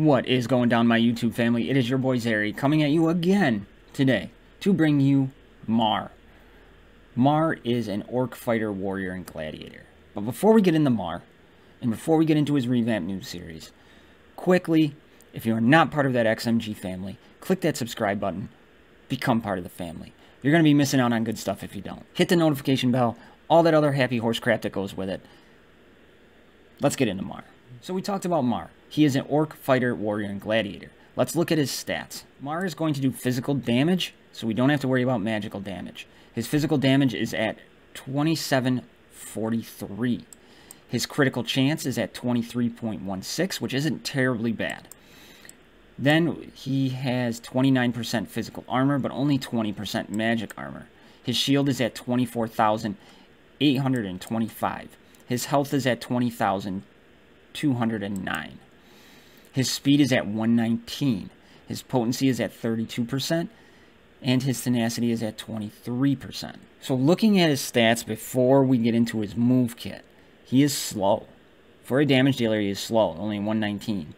What is going down, my YouTube family? It is your boy Zary coming at you again today to bring you Maar. Maar is an orc fighter, warrior, and gladiator. But before we get into Maar, and before we get into his revamped Noob series, quickly, if you are not part of that XMG family, click that subscribe button, become part of the family. You're going to be missing out on good stuff if you don't. Hit the notification bell, all that other happy horse crap that goes with it. Let's get into Maar. So we talked about Maar. He is an orc fighter, warrior, and gladiator. Let's look at his stats. Maar is going to do physical damage, so we don't have to worry about magical damage. His physical damage is at 2743. His critical chance is at 23.16, which isn't terribly bad. Then he has 29% physical armor, but only 20% magic armor. His shield is at 24,825. His health is at 20,209. His speed is at 119. His potency is at 32%. And his tenacity is at 23%. So looking at his stats before we get into his move kit, he is slow. For a damage dealer, he is slow, only 119.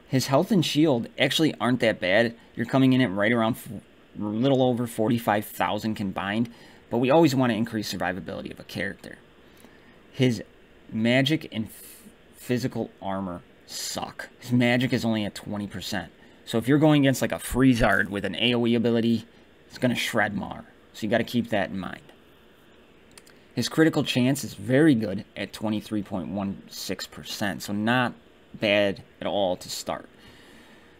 His health and shield actually aren't that bad. You're coming in at right around a little over 45,000 combined, but we always want to increase survivability of a character. His magic and physical armor suck. His magic is only at 20%. So if you're going against like a Freezard with an AoE ability, it's going to shred Maar. So you got to keep that in mind. His critical chance is very good at 23.16%. So not bad at all to start.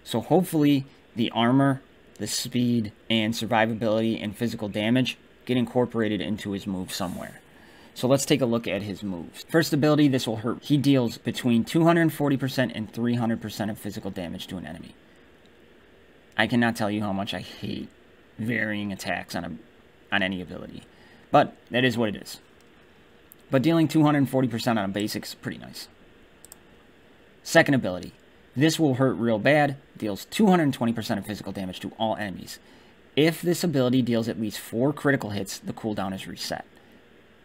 So hopefully the armor, the speed, and survivability and physical damage get incorporated into his move somewhere. So let's take a look at his moves. First ability, this will hurt. He deals between 240% and 300% of physical damage to an enemy. I cannot tell you how much I hate varying attacks on any ability. But that is what it is. But dealing 240% on a basic is pretty nice. Second ability. This will hurt real bad. Deals 220% of physical damage to all enemies. If this ability deals at least 4 critical hits, the cooldown is reset.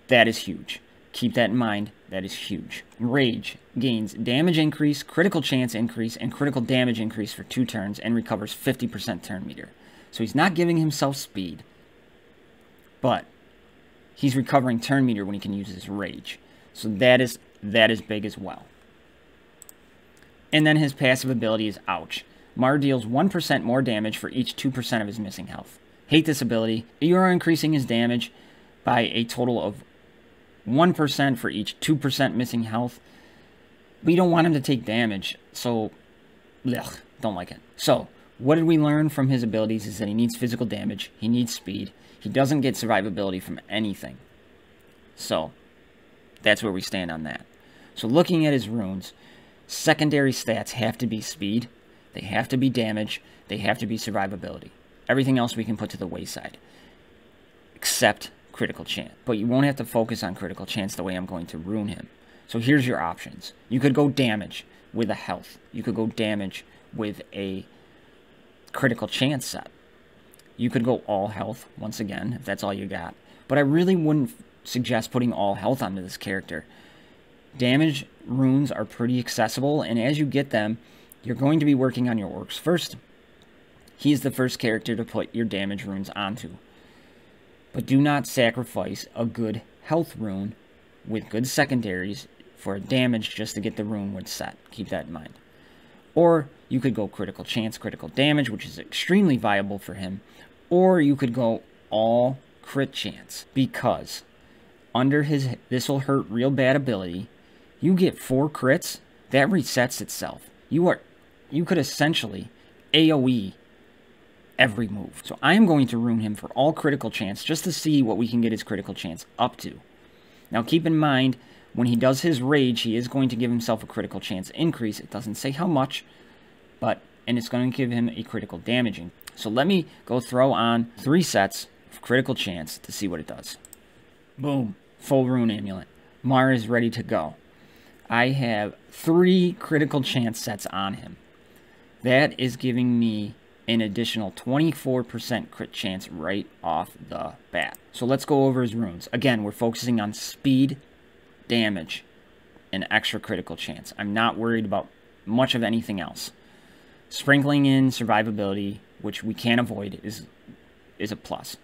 That is huge. Keep that in mind. That is huge. Rage gains damage increase, critical chance increase, and critical damage increase for 2 turns and recovers 50% turn meter. So he's not giving himself speed, but he's recovering turn meter when he can use his rage. So that is big as well. And then his passive ability is Ouch. Maar deals 1% more damage for each 2% of his missing health. Hate this ability. You are increasing his damage by a total of 1% for each 2% missing health. We don't want him to take damage, so don't like it. So, what did we learn from his abilities is that he needs physical damage, he needs speed, he doesn't get survivability from anything. So, that's where we stand on that. So looking at his runes, secondary stats have to be speed, they have to be damage, they have to be survivability. Everything else we can put to the wayside, except critical chance. But you won't have to focus on critical chance the way I'm going to rune him. So here's your options. You could go damage with a health. You could go damage with a critical chance set. You could go all health, once again, if that's all you got. But I really wouldn't suggest putting all health onto this character. Damage runes are pretty accessible, and as you get them, you're going to be working on your orcs first. He's the first character to put your damage runes onto. But do not sacrifice a good health rune with good secondaries for a damage just to get the rune word set. Keep that in mind. Or you could go critical chance, critical damage, which is extremely viable for him. Or you could go all crit chance, because under his this will hurt real bad ability, you get 4 crits, that resets itself. You could essentially AoE every move. So I am going to rune him for all critical chance just to see what we can get his critical chance up to. Now keep in mind, when he does his rage, he is going to give himself a critical chance increase. It doesn't say how much, and it's going to give him a critical damaging. So let me go throw on 3 sets of critical chance to see what it does. Boom. Full rune amulet. Maar is ready to go. I have 3 critical chance sets on him. That is giving me an additional 24% crit chance right off the bat. So let's go over his runes. Again, we're focusing on speed, damage, and extra critical chance. I'm not worried about much of anything else. Sprinkling in survivability, which we can't avoid, is a plus.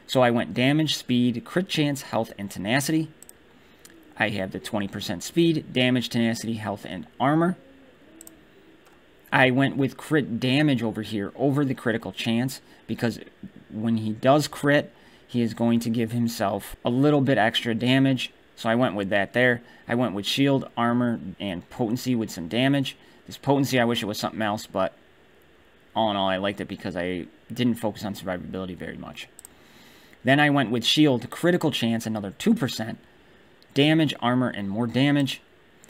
So I went damage, speed, crit chance, health, and tenacity. I have the 20% speed, damage, tenacity, health, and armor. I went with crit damage over here over the critical chance because when he does crit, he is going to give himself a little bit extra damage. So I went with that there. I went with shield, armor, and potency with some damage. This potency, I wish it was something else, but all in all, I liked it because I didn't focus on survivability very much. Then I went with shield, critical chance, another 2%, damage, armor, and more damage.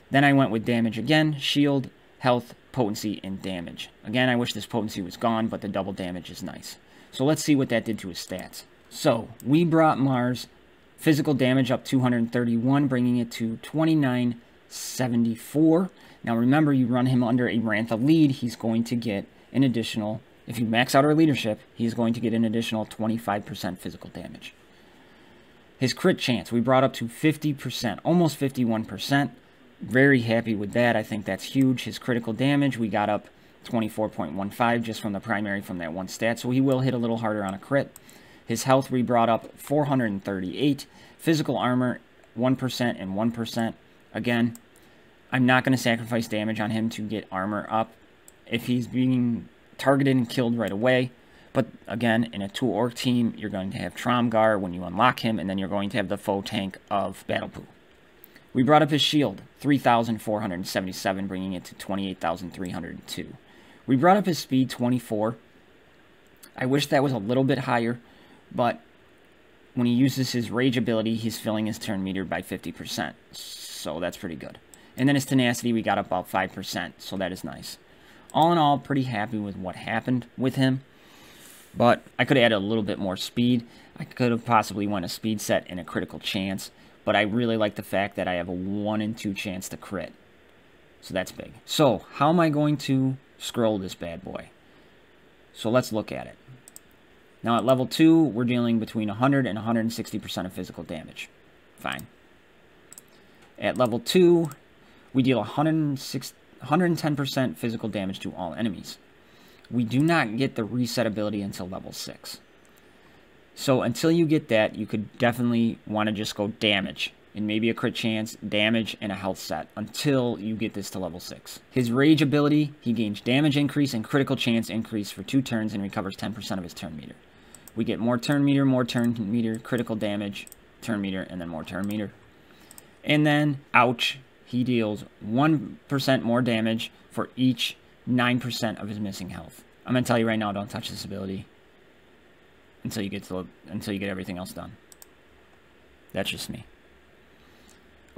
Then I went with damage again, shield, health, potency, and damage. Again, I wish this potency was gone, but the double damage is nice. So let's see what that did to his stats. So we brought Maar's physical damage up 231, bringing it to 2974. Now remember, you run him under a Rantha lead, he's going to get an additional, if you max out our leadership, he's going to get an additional 25% physical damage. His crit chance, we brought up to 50%, almost 51%. Very happy with that. I think that's huge. His critical damage, we got up 24.15 just from the primary from that one stat, so he will hit a little harder on a crit. His health, we brought up 438. Physical armor, 1% and 1%. Again, I'm not going to sacrifice damage on him to get armor up if he's being targeted and killed right away. But again, in a 2-orc team, you're going to have Tromgar when you unlock him, and then you're going to have the foe tank of Battlepoo. We brought up his shield, 3,477, bringing it to 28,302. We brought up his speed, 24. I wish that was a little bit higher, but when he uses his rage ability, he's filling his turn meter by 50%, so that's pretty good. And then his tenacity, we got up about 5%, so that is nice. All in all, pretty happy with what happened with him, but I could have added a little bit more speed. I could have possibly won a speed set and a critical chance, but I really like the fact that I have a 1 in 2 chance to crit, so that's big. So, how am I going to scroll this bad boy? So let's look at it. Now at level 2, we're dealing between 100 and 160% of physical damage. Fine. At level 2, we deal 110% physical damage to all enemies. We do not get the reset ability until level 6. So until you get that, you could definitely want to just go damage, and maybe a crit chance, damage, and a health set until you get this to level 6. His rage ability, he gains damage increase and critical chance increase for 2 turns and recovers 10% of his turn meter. We get more turn meter, critical damage, turn meter, and then more turn meter. And then, ouch, he deals 1% more damage for each 9% of his missing health. I'm going to tell you right now, don't touch this ability until you get everything else done. That's just me.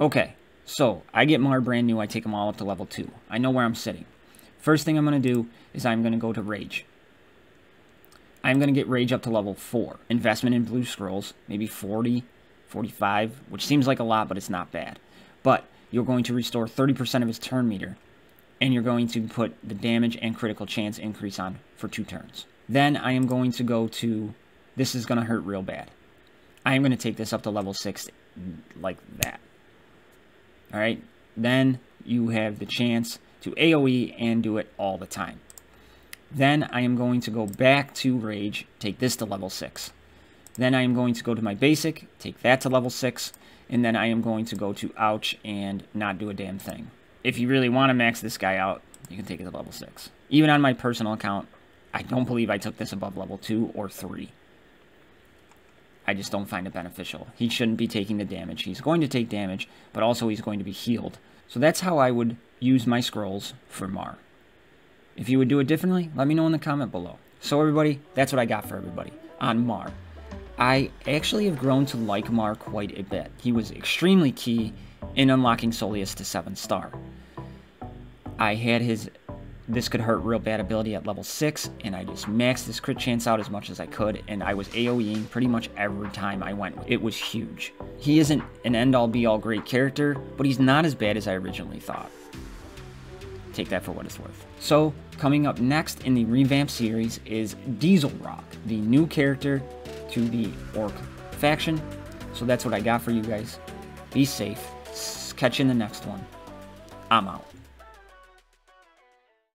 Okay, so I get Maar brand new. I take them all up to level 2. I know where I'm sitting. First thing I'm going to do is I'm going to go to Rage. I'm going to get Rage up to level 4. Investment in blue scrolls, maybe 40, 45, which seems like a lot, but it's not bad. But you're going to restore 30% of his turn meter, and you're going to put the damage and critical chance increase on for 2 turns. Then I am going to go to, this is going to hurt real bad. I am going to take this up to level 6 like that. Alright, then you have the chance to AoE and do it all the time. Then I am going to go back to Rage, take this to level 6. Then I am going to go to my basic, take that to level 6, and then I am going to go to Ouch and not do a damn thing. If you really want to max this guy out, you can take it to level 6. Even on my personal account, I don't believe I took this above level 2 or 3. I just don't find it beneficial. He shouldn't be taking the damage. He's going to take damage, but also he's going to be healed. So that's how I would use my scrolls for Maar. If you would do it differently, let me know in the comment below. So everybody, that's what I got for everybody on Maar. I actually have grown to like Maar quite a bit. He was extremely key in unlocking Soleus to 7-star. I had his This Could Hurt Real Bad ability at level 6, and I just maxed his crit chance out as much as I could, and I was AoEing pretty much every time I went. It was huge. He isn't an end-all be-all great character, but he's not as bad as I originally thought. Take that for what it's worth. So, coming up next in the revamped series is Diesel Rock, the new character to the Orc faction. So that's what I got for you guys. Be safe. Catch you in the next one. I'm out.